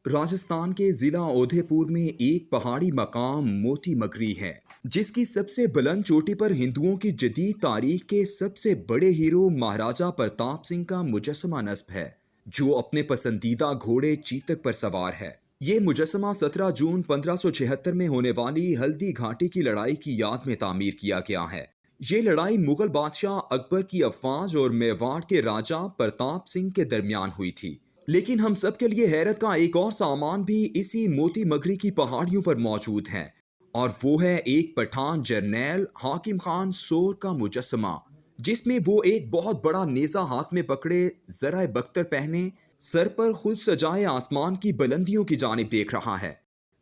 راجستھان کے ضلع اودھے پور میں ایک پہاڑی مقام موتی مگری ہے جس کی سب سے بلند چوٹی پر ہندوؤں کی جدید تاریخ کے سب سے بڑے ہیرو مہاراجا پرتاپ سنگھ کا مجسمہ نصب ہے جو اپنے پسندیدہ گھوڑے چیتک پر سوار ہے۔ یہ مجسمہ 17 جون 1576 میں ہونے والی ہلدی گھاٹی کی لڑائی کی یاد میں تعمیر کیا گیا ہے۔ یہ لڑائی مغل بادشاہ اکبر کی افواج اور میواڑ کے راجا پرتاپ سنگھ کے درمیان ہوئی تھی۔ لیکن ہم سب کے لیے حیرت کا ایک اور سامان بھی اسی موتی مگری کی پہاڑیوں پر موجود ہے، اور وہ ہے ایک پٹھان جرنیل حاکم خان سور کا مجسمہ، جس میں وہ ایک بہت بڑا نیزہ ہاتھ میں پکڑے، زرہ بختر پہنے، سر پر خود سجائے آسمان کی بلندیوں کی جانب دیکھ رہا ہے۔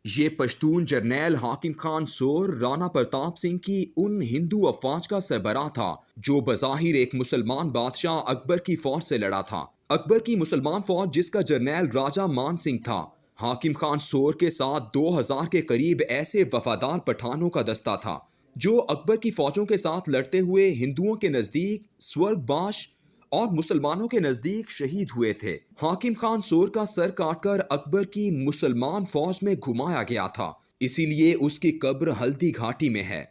یہ پشتون جرنیل حاکم خان سور رانا پرتاپ سنگھ کی ان ہندو افواج کا سربراہ تھا جو بظاہر ایک مسلمان بادشاہ اکبر کی فوج سے لڑا تھا۔ اکبر کی مسلمان فوج جس کا جرنیل راجہ مان سنگھ تھا، حاکم خان سور کے ساتھ 2000 کے قریب ایسے وفادار پٹھانوں کا دستہ تھا جو اکبر کی فوجوں کے ساتھ لڑتے ہوئے ہندوؤں کے نزدیک سورگ باش اور مسلمانوں کے نزدیک شہید ہوئے تھے۔ حاکم خان سور کا سر کاٹ کر اکبر کی مسلمان فوج میں گھمایا گیا تھا، اسی لیے اس کی قبر ہلدی گھاٹی میں ہے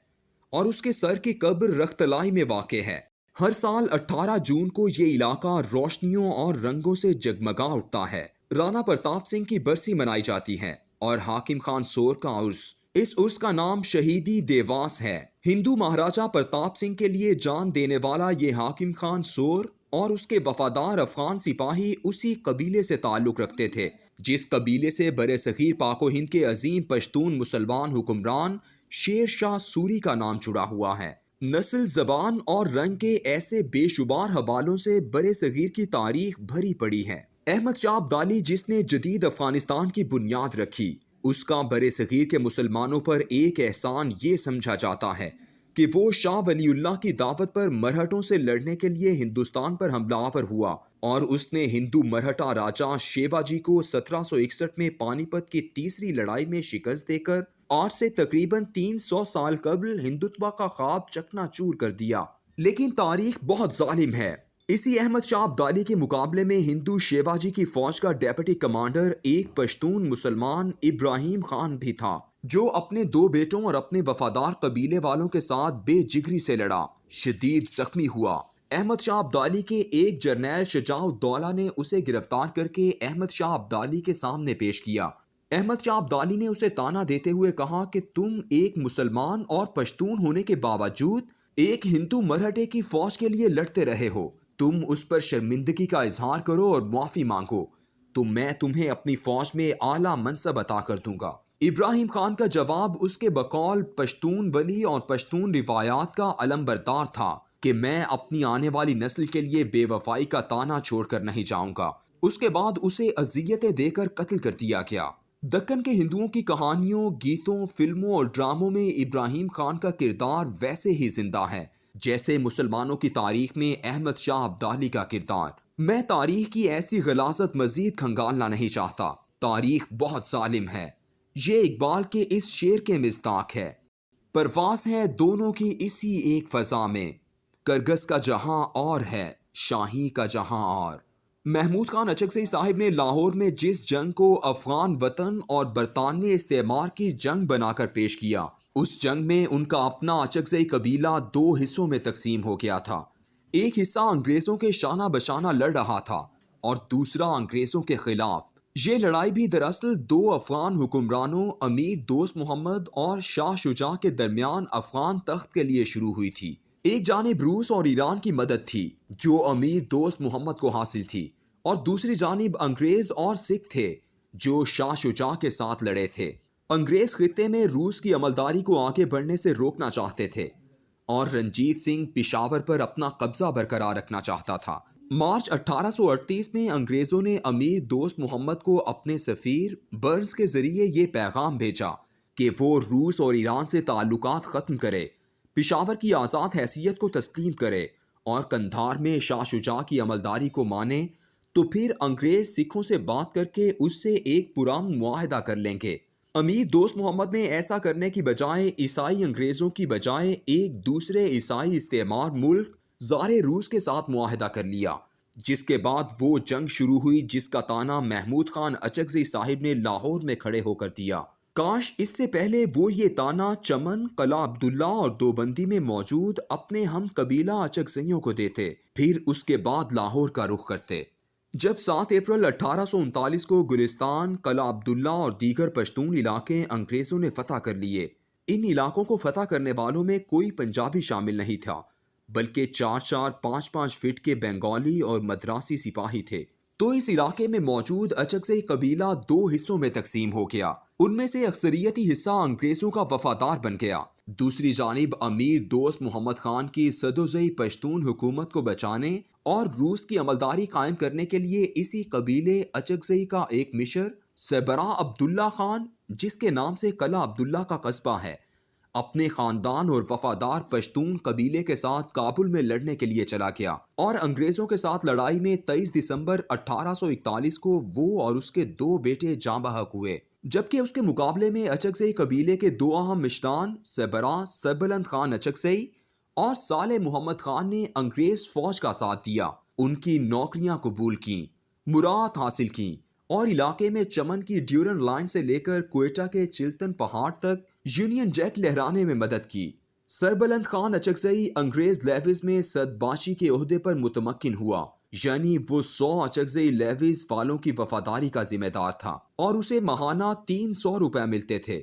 اور اس کے سر کی قبر رختلائی میں واقع ہے۔ ہر سال 18 جون کو یہ علاقہ روشنیوں اور رنگوں سے جگمگا اٹھتا ہے۔ رانا پرتاپ سنگھ کی برسی منائی جاتی ہے اور حاکم خان سور کا عرس، اس عرس کا نام شہیدی دیواس ہے۔ ہندو مہاراجا پرتاپ سنگھ کے لیے جان دینے والا یہ حاکم خان سور اور اس کے وفادار افغان سپاہی اسی قبیلے سے تعلق رکھتے تھے جس قبیلے سے برِ صغیر پاک و ہند کے عظیم پشتون مسلمان حکمران شیر شاہ سوری کا نام جڑا ہوا ہے۔ نسل، زبان اور رنگ کے ایسے بے شمار حوالوں سے برِ صغیر کی تاریخ بھری پڑی ہے۔ احمد شاہ ابدالی جس نے جدید افغانستان کی بنیاد رکھی، اس کا برِ صغیر کے مسلمانوں پر ایک احسان یہ سمجھا جاتا ہے کہ وہ شاہ ولی اللہ کی دعوت پر مرہٹوں سے لڑنے کے لیے ہندوستان پر حملہ آور ہوا اور اس نے ہندو مرہٹا راجا شیوا جی کو 1761 میں پانی پت کی تیسری لڑائی میں شکست دے کر آج سے تقریباً 300 سال قبل ہندوتوا کا خواب چکنا چور کر دیا۔ لیکن تاریخ بہت ظالم ہے۔ اسی احمد شاہ ابدالی کے مقابلے میں ہندو شیوا جی کی فوج کا ڈیپٹی کمانڈر ایک پشتون مسلمان ابراہیم خان بھی تھا جو اپنے 2 بیٹوں اور اپنے وفادار قبیلے والوں کے ساتھ بے جگری سے لڑا، شدید زخمی ہوا۔ احمد شاہ ابدالی کے ایک جرنیل شجاع الدولہ نے اسے گرفتار کر کے احمد شاہ ابدالی کے سامنے پیش کیا۔ احمد شاہ ابدالی نے اسے تانا دیتے ہوئے کہا کہ تم ایک مسلمان اور پشتون ہونے کے باوجود ایک ہندو مرہٹے کی فوج کے لیے لڑتے رہے ہو، تم اس پر شرمندگی کا اظہار کرو اور معافی مانگو تو میں تمہیں اپنی فوج میں اعلیٰ منصب عطا کر دوں گا۔ ابراہیم خان کا جواب اس کے بقول پشتون ولی اور پشتون روایات کا علم بردار تھا کہ میں اپنی آنے والی نسل کے لیے بے وفائی کا تانا چھوڑ کر نہیں جاؤں گا۔ اس کے بعد اسے اذیتیں دے کر قتل کر دیا گیا۔ دکن کے ہندوؤں کی کہانیوں، گیتوں، فلموں اور ڈراموں میں ابراہیم خان کا کردار ویسے ہی زندہ ہے جیسے مسلمانوں کی تاریخ میں احمد شاہ ابدالی کا کردار۔ میں تاریخ کی ایسی غلاظت مزید کھنگالنا نہیں چاہتا۔ تاریخ بہت ظالم ہے۔ یہ اقبال کے اس شعر کے مصداق ہے: پرواز ہے دونوں کی اسی ایک فضا میں، کرگس کا جہاں اور ہے، شاہی کا جہاں اور۔ محمود خان اچکزئی صاحب نے لاہور میں جس جنگ کو افغان وطن اور برطانوی استعمار کی جنگ بنا کر پیش کیا، اس جنگ میں ان کا اپنا اچکزئی قبیلہ 2 حصوں میں تقسیم ہو گیا تھا۔ ایک حصہ انگریزوں کے شانہ بشانہ لڑ رہا تھا اور دوسرا انگریزوں کے خلاف۔ یہ لڑائی بھی دراصل 2 افغان حکمرانوں امیر دوست محمد اور شاہ شجاع کے درمیان افغان تخت کے لیے شروع ہوئی تھی۔ ایک جانب روس اور ایران کی مدد تھی جو امیر دوست محمد کو حاصل تھی، اور دوسری جانب انگریز اور سکھ تھے جو شاہ شجاع کے ساتھ لڑے تھے۔ انگریز خطے میں روس کی عملداری کو آگے بڑھنے سے روکنا چاہتے تھے اور رنجیت سنگھ پشاور پر اپنا قبضہ برقرار رکھنا چاہتا تھا۔ مارچ 1838 میں انگریزوں نے امیر دوست محمد کو اپنے سفیر برنز کے ذریعے یہ پیغام بھیجا کہ وہ روس اور ایران سے تعلقات ختم کرے، پشاور کی آزاد حیثیت کو تسلیم کرے اور قندھار میں شاہ شجاع کی عملداری کو مانے، تو پھر انگریز سکھوں سے بات کر کے اس سے ایک پرامن معاہدہ کر لیں گے۔ امیر دوست محمد نے ایسا کرنے کی بجائے عیسائی انگریزوں کی بجائے ایک دوسرے عیسائی استعمار ملک زار روس کے ساتھ معاہدہ کر لیا جس کے بعد وہ جنگ شروع ہوئی جس کا تانا محمود خان اچکزئی صاحب نے لاہور میں کھڑے ہو کر دیا۔ کاش اس سے پہلے وہ یہ تانا چمن، قلعہ عبداللہ اور دوبندی میں موجود اپنے ہم قبیلہ اچکزئیوں کو دیتے، پھر اس کے بعد لاہور کا رخ کرتے۔ جب 7 اپریل 1839 کو گلستان، قلعہ عبداللہ اور دیگر پشتون علاقے انگریزوں نے فتح کر لیے، ان علاقوں کو فتح کرنے والوں میں کوئی پنجابی شامل نہیں تھا، بلکہ 4-4، 5-5 فٹ کے بنگالی اور مدراسی سپاہی تھے۔ تو اس علاقے میں موجود اچکزئی قبیلہ 2 حصوں میں تقسیم ہو گیا۔ ان میں سے اکثریتی حصہ انگریزوں کا وفادار بن گیا۔ دوسری جانب امیر دوست محمد خان کی سدوزئی پشتون حکومت کو بچانے اور روس کی عملداری قائم کرنے کے لیے اسی قبیلے اچکزئی کا ایک مشر سبرا عبداللہ خان، جس کے نام سے قلعہ عبداللہ کا قصبہ ہے، اپنے خاندان اور وفادار پشتون قبیلے کے ساتھ کابل میں لڑنے کے لیے چلا گیا، اور انگریزوں کے ساتھ لڑائی میں 23 دسمبر 1841 کو وہ اور اس کے 2 بیٹے جاں بحق ہوئے، جبکہ اس کے مقابلے میں اچکزئی قبیلے کے 2 اہم مشران سبرا سربلند خان اچکزئی اور صالح محمد خان نے انگریز فوج کا ساتھ دیا، ان کی نوکریاں قبول کیں، مراد حاصل کیں اور علاقے میں چمن کی ڈیورن لائن سے لے کر کوئٹہ کے چلتن پہاڑ تک یونین جیک لہرانے میں مدد کی۔ سربلند خان اچکزئی انگریز لیویز میں صدباشی کے عہدے پر متمکن ہوا، یعنی وہ 100 اچکزئی لیویز والوں کی وفاداری کا ذمہ دار تھا اور اسے ماہانہ 300 روپے ملتے تھے،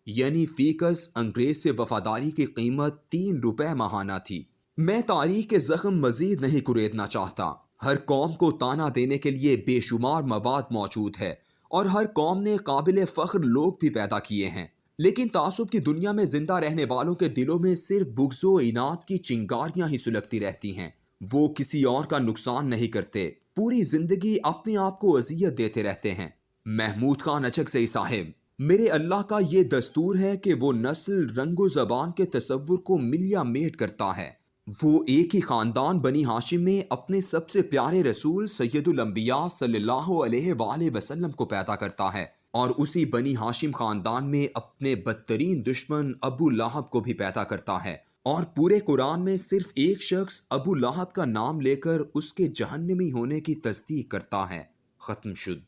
یعنی فی کس انگریز سے وفاداری کی قیمت 3 روپے ماہانہ تھی۔ میں تاریخ کے زخم مزید نہیں کریدنا چاہتا۔ ہر قوم کو تانا دینے کے لیے بے شمار مواد موجود ہے اور ہر قوم نے قابل فخر لوگ بھی پیدا کیے ہیں، لیکن تعصب کی دنیا میں زندہ رہنے والوں کے دلوں میں صرف بغض و عناد کی چنگاریاں ہی سلگتی رہتی ہیں۔ وہ کسی اور کا نقصان نہیں کرتے، پوری زندگی اپنے آپ کو اذیت دیتے رہتے ہیں۔ محمود خان اچکزئی صاحب، میرے اللہ کا یہ دستور ہے کہ وہ نسل، رنگ و زبان کے تصور کو ملیا میٹ کرتا ہے۔ وہ ایک ہی خاندان بنی ہاشم میں اپنے سب سے پیارے رسول سید الانبیاء صلی اللہ علیہ وآلہ وسلم کو پیدا کرتا ہے، اور اسی بنی ہاشم خاندان میں اپنے بدترین دشمن ابو لہب کو بھی پیدا کرتا ہے، اور پورے قرآن میں صرف ایک شخص ابو لہب کا نام لے کر اس کے جہنمی ہونے کی تصدیق کرتا ہے۔ ختم شد۔